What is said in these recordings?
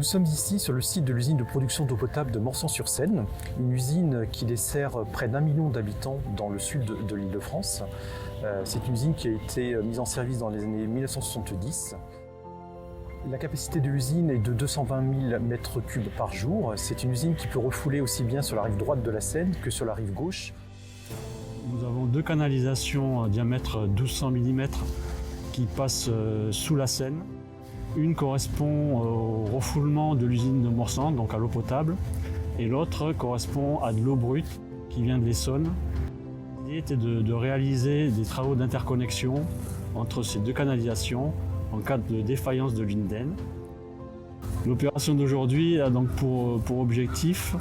sommes ici sur le site de l'usine de production d'eau potable de Morsang-sur-Seine, une usine qui dessert près d'1 million d'habitants dans le sud de l'Île-de-France. C'est une usine qui a été mise en service dans les années 1970. La capacité de l'usine est de 220 000 m3 par jour. C'est une usine qui peut refouler aussi bien sur la rive droite de la Seine que sur la rive gauche. Nous avons deux canalisations à diamètre 1200 mm qui passent sous la Seine. Une correspond au refoulement de l'usine de Morsang, donc à l'eau potable, et l'autre correspond à de l'eau brute qui vient de l'Essonne. L'idée était de réaliser des travaux d'interconnexion entre ces deux canalisations en cas de défaillance de l'Inden. L'opération d'aujourd'hui a donc pour objectif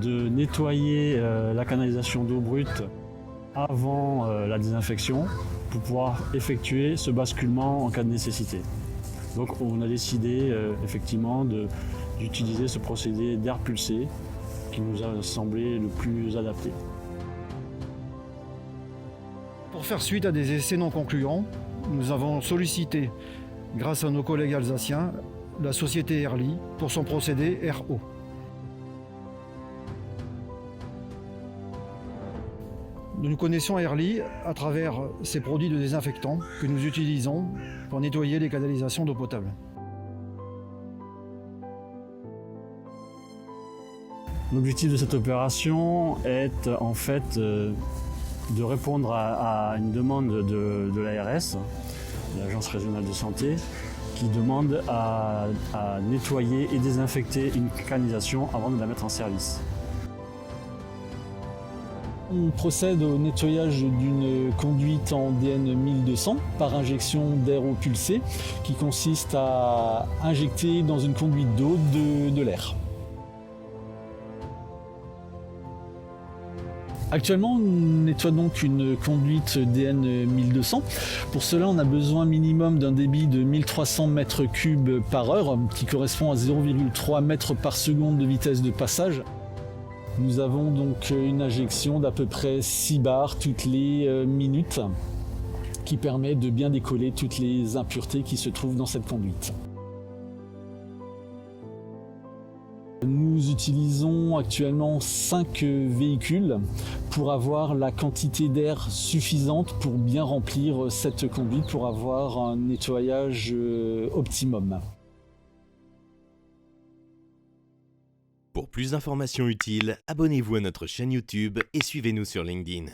de nettoyer la canalisation d'eau brute avant la désinfection pour pouvoir effectuer ce basculement en cas de nécessité. Donc on a décidé effectivement d'utiliser ce procédé d'air pulsé qui nous a semblé le plus adapté. Pour faire suite à des essais non concluants, nous avons sollicité, grâce à nos collègues alsaciens, la société Airly pour son procédé RO. Nous connaissons Airly à travers ses produits de désinfectants que nous utilisons pour nettoyer les canalisations d'eau potable. L'objectif de cette opération est en fait de répondre à une demande de l'ARS, l'Agence régionale de santé, qui demande à nettoyer et désinfecter une canalisation avant de la mettre en service. On procède au nettoyage d'une conduite en DN 1200 par injection d'air au pulsé qui consiste à injecter dans une conduite d'eau de l'air. Actuellement, on nettoie donc une conduite DN 1200. Pour cela, on a besoin minimum d'un débit de 1300 m3 par heure, qui correspond à 0,3 m par seconde de vitesse de passage. Nous avons donc une injection d'à peu près 6 bars toutes les minutes, qui permet de bien décoller toutes les impuretés qui se trouvent dans cette conduite. Nous utilisons actuellement 5 véhicules pour avoir la quantité d'air suffisante pour bien remplir cette conduite, pour avoir un nettoyage optimum. Pour plus d'informations utiles, abonnez-vous à notre chaîne YouTube et suivez-nous sur LinkedIn.